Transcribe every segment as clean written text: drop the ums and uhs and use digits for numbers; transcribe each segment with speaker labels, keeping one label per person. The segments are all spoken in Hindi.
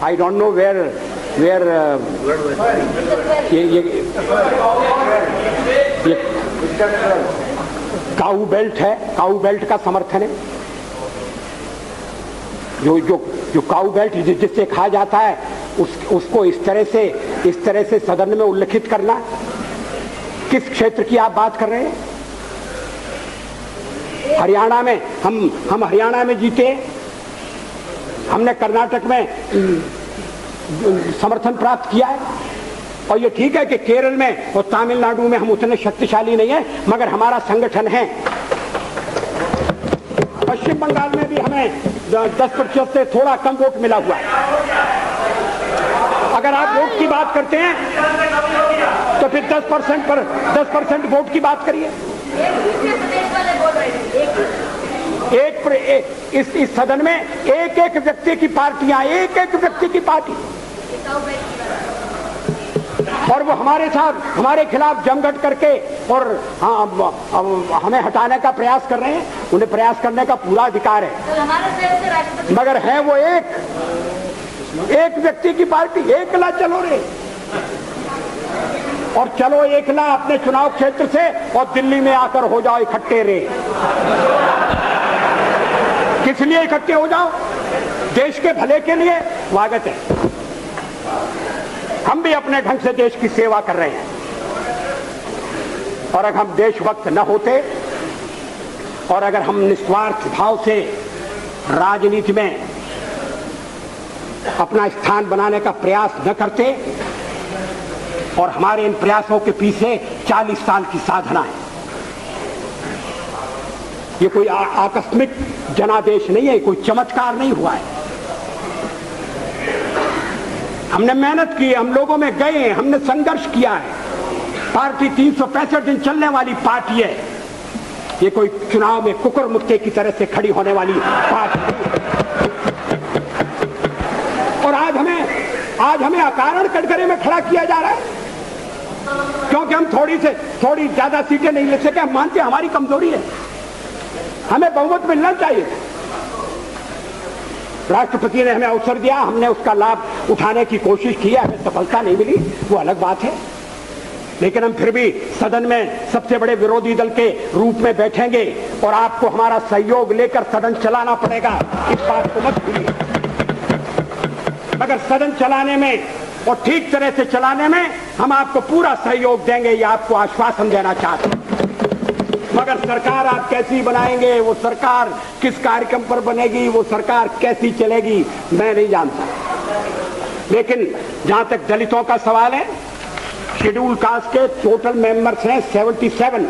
Speaker 1: आई डोंट नो वेयर ये काऊ बेल्ट है, काऊ बेल्ट का समर्थन है। जो काऊ बेल्ट जिससे कहा जाता है उसको इस तरह से सदन में उल्लेखित करना, किस क्षेत्र की आप बात कर रहे हैं? हरियाणा में हम हरियाणा में जीते, हमने कर्नाटक में समर्थन प्राप्त किया है, और ये ठीक है कि केरल में और तमिलनाडु में हम उतने शक्तिशाली नहीं है, मगर हमारा संगठन है। पश्चिम बंगाल में भी हमें 10% से थोड़ा कम वोट मिला हुआ है। अगर आप वोट की बात करते हैं तो फिर 10% वोट की बात करिए। इस सदन में एक व्यक्ति की पार्टियां, एक व्यक्ति की पार्टी, और वो हमारे साथ हमारे खिलाफ जमघट करके और हमें हटाने का प्रयास कर रहे हैं। उन्हें प्रयास करने का पूरा अधिकार है, मगर है वो एक व्यक्ति की पार्टी। एकला चलो रे, और चलो एकला अपने चुनाव क्षेत्र से, और दिल्ली में आकर हो जाओ इकट्ठे रे। किस लिए इकट्ठे हो जाओ? देश के भले के लिए। स्वागत है, हम भी अपने ढंग से देश की सेवा कर रहे हैं, और अगर हम देशभक्त न होते और अगर हम निस्वार्थ भाव से राजनीति में अपना स्थान बनाने का प्रयास न करते, और हमारे इन प्रयासों के पीछे 40 साल की साधना है। ये कोई आकस्मिक जनादेश नहीं है, कोई चमत्कार नहीं हुआ है। हमने मेहनत की, हम लोगों में गए, हमने संघर्ष किया है। पार्टी 365 दिन चलने वाली पार्टी है। ये कोई चुनाव में कुकुर मुक्के की तरह से खड़ी होने वाली पार्टी। और आज हमें अकारण कटघरे में खड़ा किया जा रहा है, क्योंकि हम थोड़ी ज्यादा सीटें नहीं ले सके। हम मानते हैं हमारी कमजोरी है, हमें बहुमत मिलना चाहिए। राष्ट्रपति ने हमें अवसर दिया, हमने उसका लाभ उठाने की कोशिश की है, हमें सफलता नहीं मिली, वो अलग बात है। लेकिन हम फिर भी सदन में सबसे बड़े विरोधी दल के रूप में बैठेंगे, और आपको हमारा सहयोग लेकर सदन चलाना पड़ेगा, इस बात को मत भूलिए। मगर सदन चलाने में और ठीक तरह से चलाने में हम आपको पूरा सहयोग देंगे, ये आपको आश्वासन देना चाहते हैं। मगर सरकार आप कैसी बनाएंगे, वो सरकार किस कार्यक्रम पर बनेगी, वो सरकार कैसी चलेगी, मैं नहीं जानता। लेकिन जहां तक दलितों का सवाल है, शेड्यूल कास्ट के टोटल मेंबर्स हैं 77,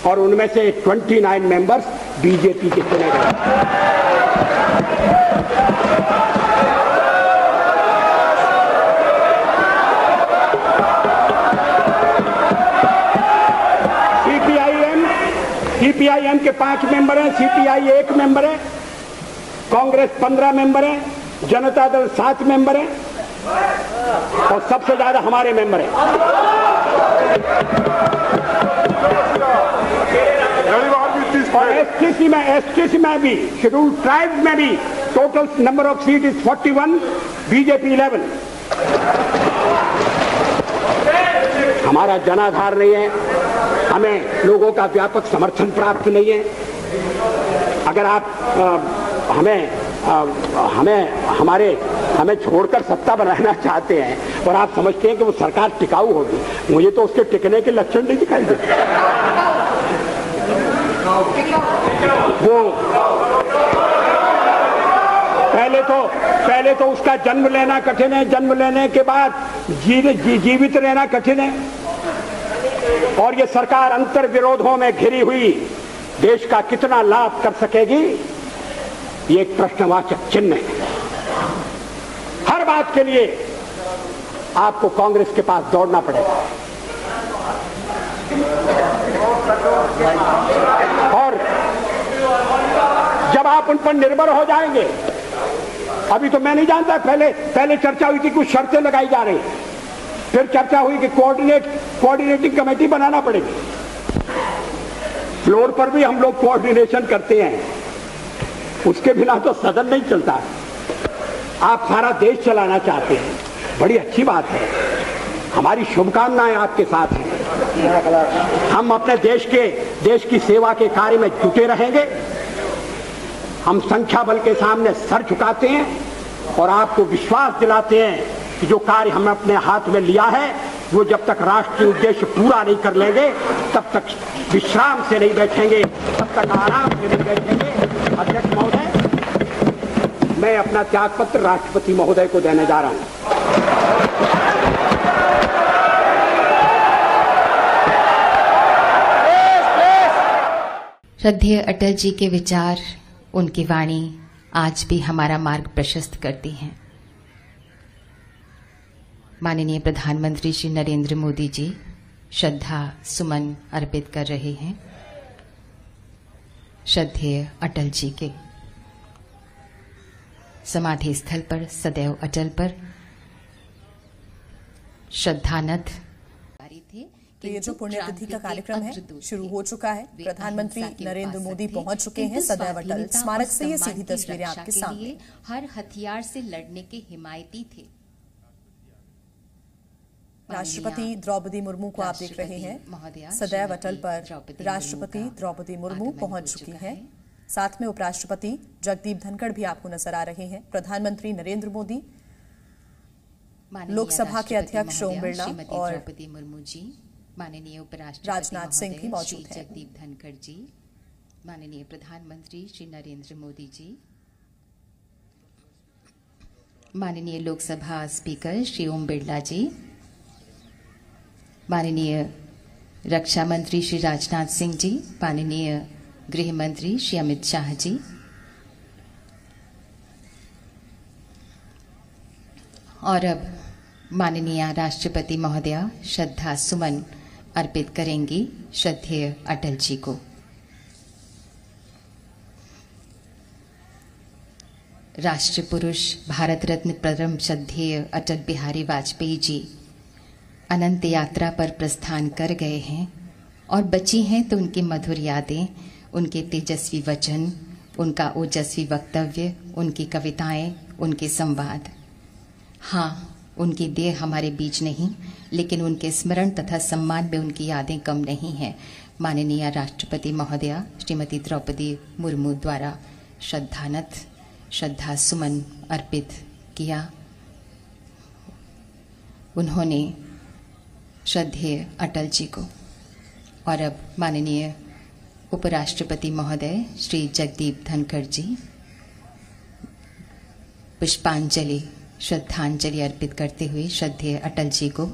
Speaker 1: और उनमें से 29 मेंबर्स बीजेपी के चुने गए। सीपीआईएम के 5 मेंबर हैं, सीपीआई 1 मेंबर है, कांग्रेस 15 मेंबर है, जनता दल 7 मेंबर है, और सबसे ज्यादा हमारे मेंबर हैं। और एसटीसी में भी, शेड्यूल ट्राइब में भी total number of seat is 41, BJP 11। हमारा जनाधार नहीं है, हमें लोगों का व्यापक समर्थन प्राप्त नहीं है। अगर आप हमें छोड़कर सत्ता बनाना चाहते हैं और आप समझते हैं कि वो सरकार टिकाऊ होगी, मुझे तो उसके टिकने के लक्षण नहीं दिखाई देते। वो पहले तो उसका जन्म लेना कठिन है, जन्म लेने के बाद जीवित रहना कठिन है, और ये सरकार अंतर विरोधों में घिरी हुई देश का कितना लाभ कर सकेगी, ये एक प्रश्नवाचक चिन्ह है। हर बात के लिए आपको कांग्रेस के पास दौड़ना पड़ेगा, और जब आप उन पर निर्भर हो जाएंगे, अभी तो मैं नहीं जानता, पहले चर्चा हुई थी, कुछ शर्तें लगाई जा रही, फिर चर्चा हुई कि कोऑर्डिनेटिंग कमेटी बनाना पड़ेगी। फ्लोर पर भी हम लोग कोऑर्डिनेशन करते हैं, उसके बिना तो सदन नहीं चलता। आप सारा देश चलाना चाहते हैं, बड़ी अच्छी बात है। हमारी शुभकामनाएं आपके साथ हैं। हम अपने देश की सेवा के कार्य में जुटे रहेंगे। हम संख्या बल के सामने सर झुकाते हैं और आपको विश्वास दिलाते हैं कि जो कार्य हमने अपने हाथ में लिया है वो जब तक राष्ट्रीय उद्देश्य पूरा नहीं कर लेंगे तब तक विश्राम से नहीं बैठेंगे, तब तक आराम से नहीं बैठेंगे। अध्यक्ष महोदय, मैं अपना त्यागपत्र राष्ट्रपति महोदय को देने जा रहा हूं।
Speaker 2: श्रद्धेय अटल जी के विचार, उनकी वाणी आज भी हमारा मार्ग प्रशस्त करती हैं। माननीय प्रधानमंत्री श्री नरेंद्र मोदी जी श्रद्धा सुमन अर्पित कर रहे हैं श्रद्धेय अटल जी के समाधि स्थल पर, सदैव अटल पर श्रद्धानथ।
Speaker 3: तो ये जो पुण्यतिथि का कार्यक्रम है शुरू हो चुका है। प्रधानमंत्री नरेंद्र मोदी पहुंच चुके हैं सदैव अटल स्मारक से। ये सीधी तस्वीरें आपके सामने।
Speaker 2: हर हथियार से लड़ने के हिमायती थे।
Speaker 3: राष्ट्रपति द्रौपदी मुर्मू को आप देख रहे हैं सदैव अटल पर। राष्ट्रपति द्रौपदी मुर्मू पहुंच चुकी हैं। साथ में उपराष्ट्रपति जगदीप धनखड़ भी आपको नजर आ रहे हैं। प्रधानमंत्री नरेंद्र मोदी, लोकसभा के अध्यक्ष ओम बिरला और
Speaker 2: द्रौपदी मुर्मू जी, माननीय उपराष्ट्रपति
Speaker 3: राजनाथ सिंह भी मौजूद हैं।
Speaker 2: जगदीप धनखड़ जी, माननीय प्रधानमंत्री श्री नरेंद्र मोदी जी, माननीय लोकसभा स्पीकर श्री ओम बिरला जी, माननीय रक्षा मंत्री श्री राजनाथ सिंह जी, माननीय गृह मंत्री श्री अमित शाह जी, और अब माननीय राष्ट्रपति महोदया श्रद्धा सुमन अर्पित करेंगी श्रद्धेय अटल जी को। राष्ट्र पुरुष भारत रत्न परम श्रद्धेय अटल बिहारी वाजपेयी जी अनंत यात्रा पर प्रस्थान कर गए हैं और बची हैं तो उनकी मधुर यादें, उनके तेजस्वी वचन, उनका ओजस्वी वक्तव्य, उनकी कविताएं, उनके संवाद। हाँ, उनकी देह हमारे बीच नहीं, लेकिन उनके स्मरण तथा सम्मान में उनकी यादें कम नहीं हैं। माननीय राष्ट्रपति महोदया श्रीमती द्रौपदी मुर्मू द्वारा श्रद्धानथ श्रद्धा सुमन अर्पित किया। उन्होंने श्रद्धेय अटल जी को। और अब माननीय उपराष्ट्रपति महोदय श्री जगदीप धनखड़ जी पुष्पांजलि श्रद्धांजलि अर्पित करते हुए श्रद्धेय अटल जी को